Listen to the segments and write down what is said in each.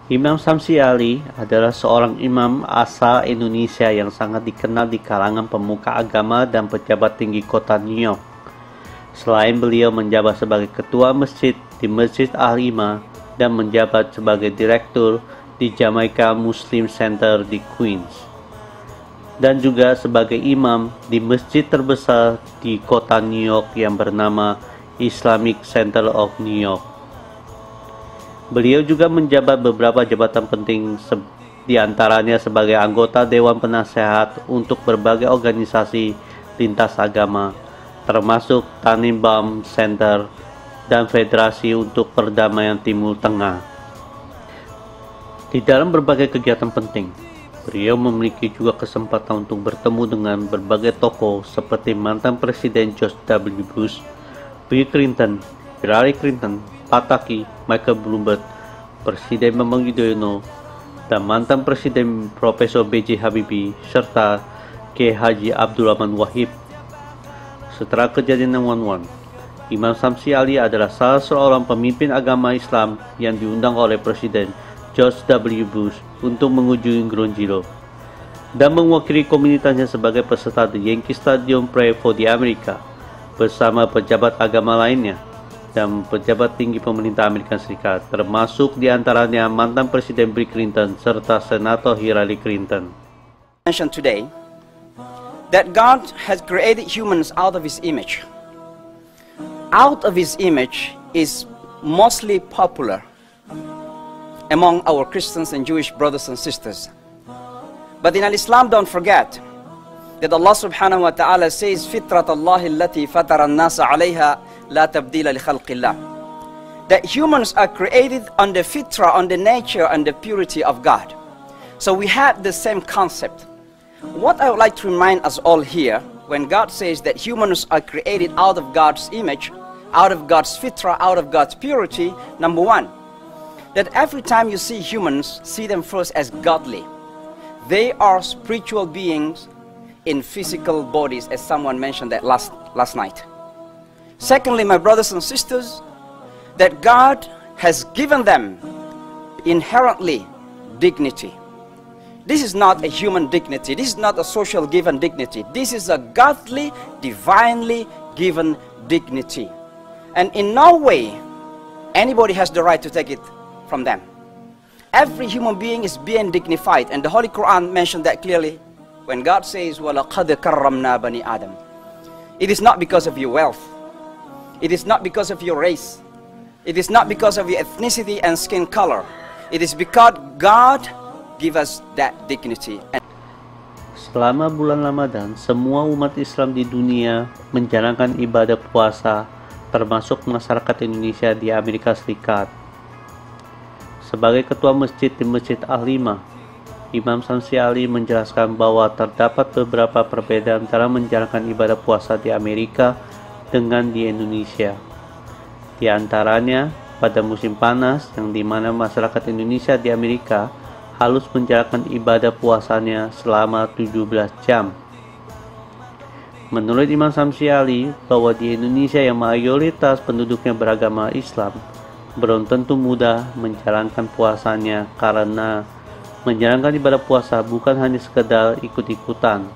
Imam Samsi Ali adalah seorang imam asal Indonesia yang sangat dikenal di kalangan pemuka agama dan pejabat tinggi kota New York. Selain beliau menjabat sebagai ketua masjid di Masjid Al-Himah dan menjabat sebagai direktur di Jamaica Muslim Center di Queens, dan juga sebagai imam di masjid terbesar di kota New York yang bernama Islamic Center of New York. Beliau juga menjabat beberapa jabatan penting, di antaranya sebagai anggota Dewan Penasehat untuk berbagai organisasi lintas agama, termasuk Tanimbar Center dan Federasi untuk Perdamaian Timur Tengah. Di dalam berbagai kegiatan penting, beliau memiliki juga kesempatan untuk bertemu dengan berbagai tokoh seperti mantan Presiden George W. Bush, Bill Clinton, Hillary Clinton, Pat Taki, Michael Bloomberg, Presiden Bambang Yudhoyono, dan mantan Presiden Profesor B.J. Habibie, serta Kiai Haji Abdul Rahman Wahid. Setelah kejadian 9/11, Imam Samsi Ali adalah salah seorang pemimpin agama Islam yang diundang oleh Presiden George W. Bush untuk mengunjungi Ground Zero dan mewakili komunitasnya sebagai peserta The Yankee Stadium Parade for the America bersama pejabat agama lainnya dan pejabat tinggi pemerintah Amerika Serikat, termasuk diantaranya mantan Presiden Bill Clinton serta Senator Hillary Clinton. Mention today that God has created humans out of His image. Out of His image is mostly popular among our Christians and Jewish brothers and sisters. But in Islam, don't forget that Allah subhanahu wa ta'ala says, فِطْرَةَ اللَّهِ الَّتِي فَتَرَ النَّاسَ عَلَيْهَا لَا تَبْدِيلَ لِخَلْقِ اللَّهِ. That humans are created on the fitra, on the nature and the purity of God. So we have the same concept. What I would like to remind us all here, when God says that humans are created out of God's image, out of God's fitra, out of God's purity, number one, that every time you see humans, see them first as godly. They are spiritual beings in physical bodies, as someone mentioned that last night. Secondly, my brothers and sisters, that God has given them inherently dignity. This is not a human dignity. This is not a social given dignity. This is a godly, divinely given dignity. And in no way anybody has the right to take it from them. Every human being is being dignified, and the Holy Quran mentioned that clearly when God says, وَلَقَدْ كَرَّمْنَا بَنِي آدَمَ. It is not because of your wealth. It is not because of your race. It is not because of your ethnicity and skin color. It is because God give us that dignity. Selama bulan Ramadan, semua umat Islam di dunia menjalankan ibadah puasa, termasuk masyarakat Indonesia di Amerika Serikat. Sebagai ketua masjid di Masjid Al-Himah, Imam Samsi Ali menjelaskan bahwa terdapat beberapa perbedaan dalam menjalankan ibadah puasa di Amerika dengan di Indonesia. Di antaranya, pada musim panas, yang dimana masyarakat Indonesia di Amerika harus menjalankan ibadah puasanya selama 17 jam. Menurut Imam Samsi Ali, bahwa di Indonesia yang mayoritas penduduknya beragama Islam, belum tentu mudah menjalankan puasanya, karena menjalankan ibadah puasa bukan hanya sekedar ikut-ikutan,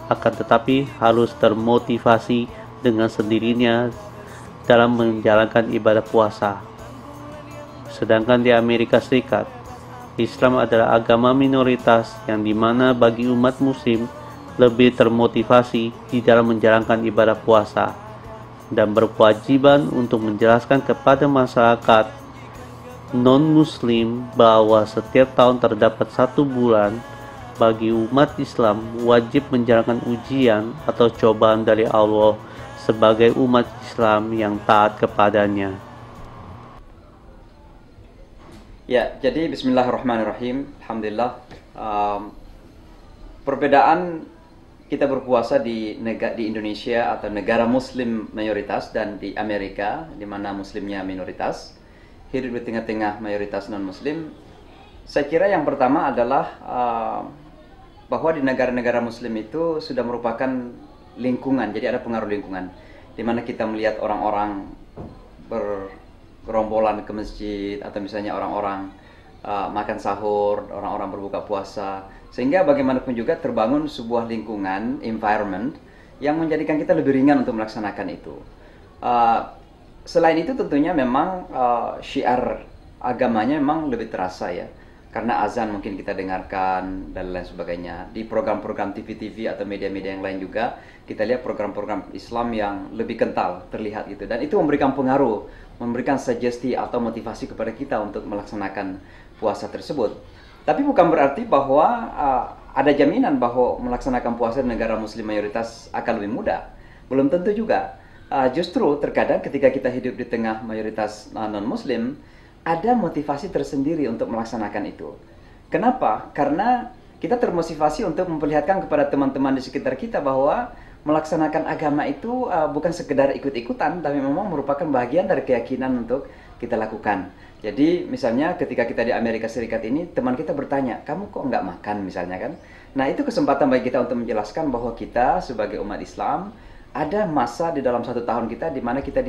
akan tetapi harus termotivasi dengan sendirinya dalam menjalankan ibadah puasa. Sedangkan di Amerika Serikat, Islam adalah agama minoritas yang dimana bagi umat muslim lebih termotivasi di dalam menjalankan ibadah puasa dan berkewajiban untuk menjelaskan kepada masyarakat non-muslim bahwa setiap tahun terdapat 1 bulan bagi umat Islam wajib menjalankan ujian atau cobaan dari Allah sebagai umat Islam yang taat kepadanya. Ya, jadi bismillahirrahmanirrahim. Alhamdulillah. Perbedaan kita berpuasa di Indonesia atau negara muslim mayoritas dan di Amerika di mana muslimnya minoritas, hidup di tengah-tengah mayoritas non-muslim. Saya kira yang pertama adalah bahwa di negara-negara muslim itu sudah merupakan lingkungan, jadi ada pengaruh lingkungan di mana kita melihat orang-orang bergerombolan ke masjid, atau misalnya orang-orang makan sahur, orang-orang berbuka puasa, sehingga bagaimanapun juga terbangun sebuah lingkungan, environment yang menjadikan kita lebih ringan untuk melaksanakan itu. Selain itu tentunya memang syiar agamanya memang lebih terasa ya, karena azan mungkin kita dengarkan dan lain sebagainya. Di program-program TV-TV atau media-media yang lain juga kita lihat program-program Islam yang lebih kental terlihat gitu, dan itu memberikan pengaruh, memberikan sugesti atau motivasi kepada kita untuk melaksanakan puasa tersebut. Tapi bukan berarti bahwa ada jaminan bahwa melaksanakan puasa di negara muslim mayoritas akan lebih mudah. Belum tentu juga. Justru terkadang ketika kita hidup di tengah mayoritas non-muslim, ada motivasi tersendiri untuk melaksanakan itu. Kenapa? Karena kita termotivasi untuk memperlihatkan kepada teman-teman di sekitar kita bahwa melaksanakan agama itu bukan sekedar ikut-ikutan, tapi memang merupakan bagian dari keyakinan untuk kita lakukan. Jadi misalnya ketika kita di Amerika Serikat ini, teman kita bertanya, kamu kok nggak makan misalnya kan? Nah itu kesempatan bagi kita untuk menjelaskan bahwa kita sebagai umat Islam, ada masa di dalam 1 tahun kita di mana kita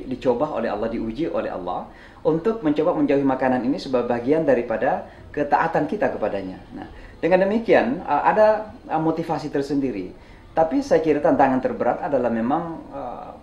dicoba oleh Allah, diuji oleh Allah untuk mencoba menjauhi makanan ini sebagai bagian daripada ketaatan kita kepadanya. Nah, dengan demikian ada motivasi tersendiri. Tapi saya kira tantangan terberat adalah memang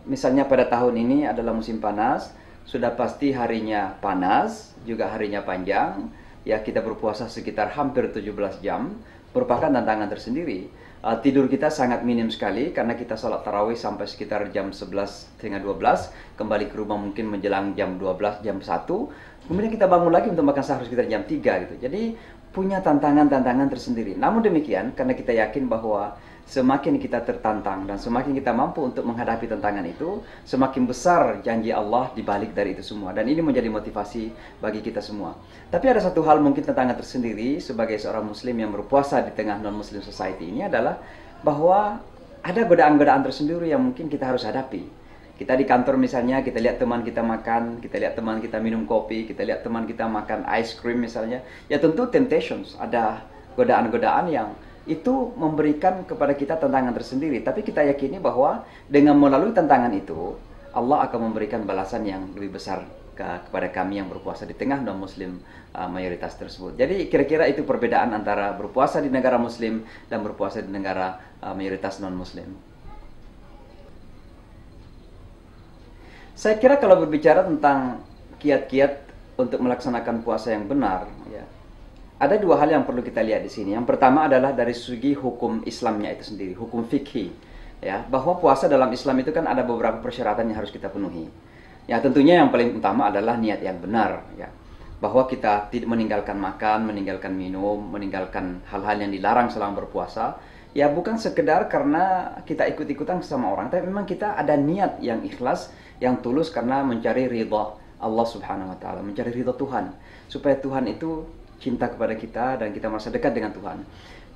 misalnya pada tahun ini adalah musim panas, sudah pasti harinya panas, juga harinya panjang. Ya, kita berpuasa sekitar hampir 17 jam, merupakan tantangan tersendiri. Tidur kita sangat minim sekali karena kita sholat tarawih sampai sekitar jam 11:30-12, kembali ke rumah mungkin menjelang jam 12, jam 1, kemudian kita bangun lagi untuk makan sahur sekitar jam 3 gitu. Jadi punya tantangan-tantangan tersendiri. Namun demikian, karena kita yakin bahwa semakin kita tertantang dan semakin kita mampu untuk menghadapi tantangan itu, semakin besar janji Allah di balik dari itu semua. Dan ini menjadi motivasi bagi kita semua. Tapi ada satu hal mungkin tantangan tersendiri sebagai seorang muslim yang berpuasa di tengah non-muslim society ini adalah bahwa ada godaan-godaan tersendiri yang mungkin kita harus hadapi. Kita di kantor misalnya, kita lihat teman kita makan, kita lihat teman kita minum kopi, kita lihat teman kita makan ice cream misalnya. Ya tentu temptations, ada godaan-godaan yang itu memberikan kepada kita tantangan tersendiri. Tapi kita yakini bahwa dengan melalui tantangan itu, Allah akan memberikan balasan yang lebih besar kepada kami yang berpuasa di tengah non-muslim mayoritas tersebut. Jadi kira-kira itu perbedaan antara berpuasa di negara muslim dan berpuasa di negara mayoritas non-muslim. Saya kira kalau berbicara tentang kiat-kiat untuk melaksanakan puasa yang benar, ya, ada dua hal yang perlu kita lihat di sini. Yang pertama adalah dari segi hukum Islamnya itu sendiri, hukum fikih, ya, bahwa puasa dalam Islam itu kan ada beberapa persyaratan yang harus kita penuhi. Ya, tentunya yang paling utama adalah niat yang benar, ya, bahwa kita tidak meninggalkan makan, meninggalkan minum, meninggalkan hal-hal yang dilarang selama berpuasa. Ya, bukan sekedar karena kita ikut-ikutan sama orang, tapi memang kita ada niat yang ikhlas, yang tulus karena mencari ridha Allah Subhanahu wa taala, mencari ridha Tuhan, supaya Tuhan itu cinta kepada kita dan kita merasa dekat dengan Tuhan.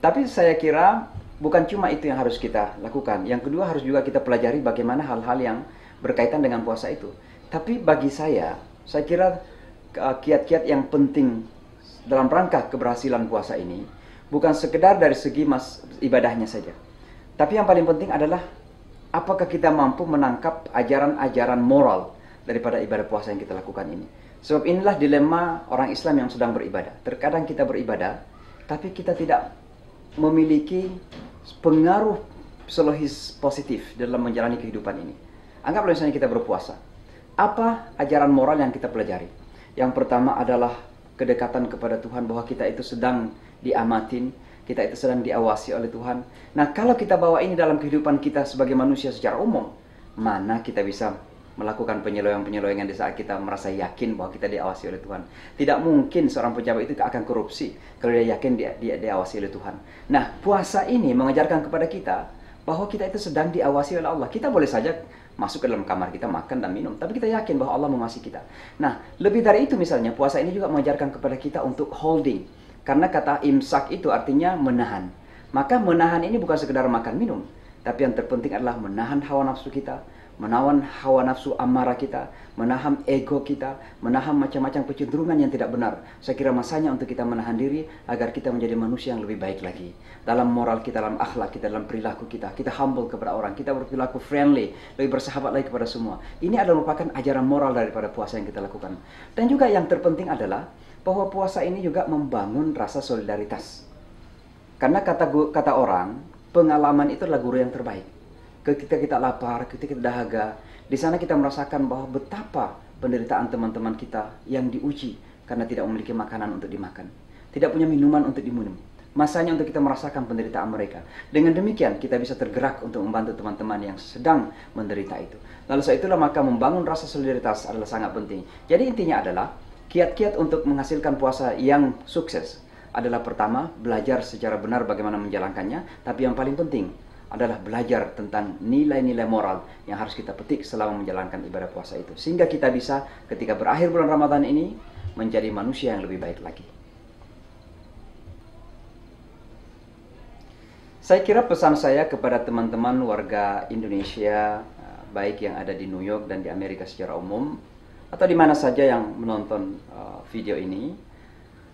Tapi saya kira bukan cuma itu yang harus kita lakukan. Yang kedua, harus juga kita pelajari bagaimana hal-hal yang berkaitan dengan puasa itu. Tapi bagi saya kira kiat-kiat yang penting dalam rangka keberhasilan puasa ini bukan sekedar dari segi ibadahnya saja. Tapi yang paling penting adalah apakah kita mampu menangkap ajaran-ajaran moral daripada ibadah puasa yang kita lakukan ini. Sebab inilah dilema orang Islam yang sedang beribadah. Terkadang kita beribadah, tapi kita tidak memiliki pengaruh psikologis positif dalam menjalani kehidupan ini. Anggaplah misalnya kita berpuasa. Apa ajaran moral yang kita pelajari? Yang pertama adalah kedekatan kepada Tuhan, bahwa kita itu sedang diamatin, kita itu sedang diawasi oleh Tuhan. Nah, kalau kita bawa ini dalam kehidupan kita sebagai manusia secara umum, mana kita bisa melakukan penyelewengan-penyelewengan di saat kita merasa yakin bahwa kita diawasi oleh Tuhan. Tidak mungkin seorang pejabat itu akan korupsi kalau dia yakin dia diawasi oleh Tuhan. Nah, puasa ini mengajarkan kepada kita bahwa kita itu sedang diawasi oleh Allah. Kita boleh saja masuk ke dalam kamar kita, makan dan minum, tapi kita yakin bahwa Allah mengasihi kita. Nah, lebih dari itu misalnya, puasa ini juga mengajarkan kepada kita untuk holding. Karena kata imsak itu artinya menahan. Maka menahan ini bukan sekedar makan minum, tapi yang terpenting adalah menahan hawa nafsu kita, menahan hawa nafsu amarah kita, menahan ego kita, menahan macam-macam kecenderungan yang tidak benar. Saya kira masanya untuk kita menahan diri agar kita menjadi manusia yang lebih baik lagi. Dalam moral kita, dalam akhlak kita, dalam perilaku kita humble kepada orang, kita berperilaku friendly, lebih bersahabat lagi kepada semua. Ini adalah merupakan ajaran moral daripada puasa yang kita lakukan. Dan juga yang terpenting adalah bahwa puasa ini juga membangun rasa solidaritas. Karena kata orang, pengalaman itu adalah guru yang terbaik. Ketika kita lapar, ketika kita dahaga, di sana kita merasakan bahwa betapa penderitaan teman-teman kita yang diuji karena tidak memiliki makanan untuk dimakan, tidak punya minuman untuk diminum. Masanya untuk kita merasakan penderitaan mereka. Dengan demikian kita bisa tergerak untuk membantu teman-teman yang sedang menderita itu. Lalu setelah itulah maka membangun rasa solidaritas adalah sangat penting. Jadi intinya adalah kiat-kiat untuk menghasilkan puasa yang sukses adalah pertama, belajar secara benar bagaimana menjalankannya. Tapi yang paling penting adalah belajar tentang nilai-nilai moral yang harus kita petik selama menjalankan ibadah puasa itu. Sehingga kita bisa ketika berakhir bulan Ramadan ini menjadi manusia yang lebih baik lagi. Saya kira pesan saya kepada teman-teman warga Indonesia, baik yang ada di New York dan di Amerika secara umum, atau di mana saja yang menonton video ini,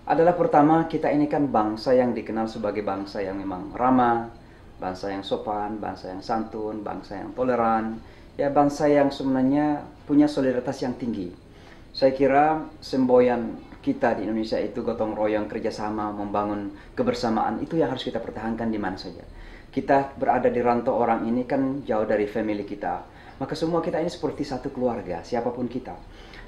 adalah pertama, kita ini kan bangsa yang dikenal sebagai bangsa yang memang ramah, bangsa yang sopan, bangsa yang santun, bangsa yang toleran, ya bangsa yang sebenarnya punya solidaritas yang tinggi. Saya kira semboyan kita di Indonesia itu gotong royong, kerjasama, membangun kebersamaan, itu yang harus kita pertahankan di mana saja. Kita berada di rantau orang ini kan jauh dari family kita, maka semua kita ini seperti satu keluarga, siapapun kita.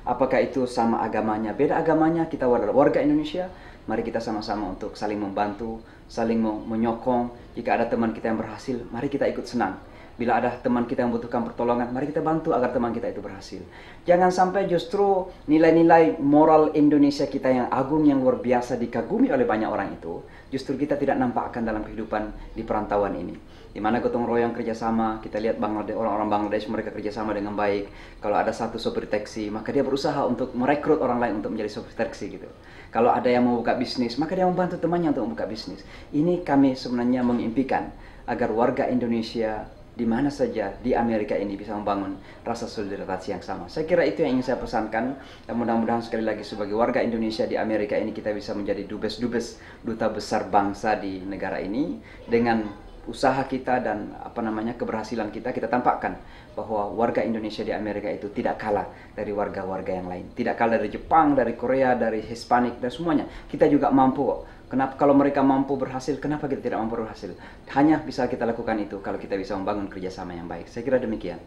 Apakah itu sama agamanya, beda agamanya, kita warga Indonesia, mari kita sama-sama untuk saling membantu, saling menyokong. Jika ada teman kita yang berhasil, mari kita ikut senang. Bila ada teman kita yang membutuhkan pertolongan, mari kita bantu agar teman kita itu berhasil. Jangan sampai justru nilai-nilai moral Indonesia kita yang agung, yang luar biasa dikagumi oleh banyak orang itu, justru kita tidak nampakkan dalam kehidupan di perantauan ini. Di mana gotong royong kerjasama, kita lihat orang-orang Bangladesh mereka kerjasama dengan baik. Kalau ada satu sopir taksi, maka dia berusaha untuk merekrut orang lain untuk menjadi sopir taksi gitu. Kalau ada yang mau buka bisnis, maka dia membantu temannya untuk membuka bisnis. Ini kami sebenarnya mengimpikan agar warga Indonesia di mana saja di Amerika ini bisa membangun rasa solidaritas yang sama. Saya kira itu yang ingin saya pesankan, dan mudah-mudahan sekali lagi sebagai warga Indonesia di Amerika ini kita bisa menjadi dubes-dubes duta besar bangsa di negara ini. Dengan usaha kita dan keberhasilan kita tampakkan bahwa warga Indonesia di Amerika itu tidak kalah dari warga-warga yang lain, tidak kalah dari Jepang, dari Korea, dari Hispanik dan semuanya. Kita juga mampu kok. Kenapa kalau mereka mampu berhasil, kenapa kita tidak mampu berhasil? Hanya bisa kita lakukan itu kalau kita bisa membangun kerjasama yang baik. Saya kira demikian.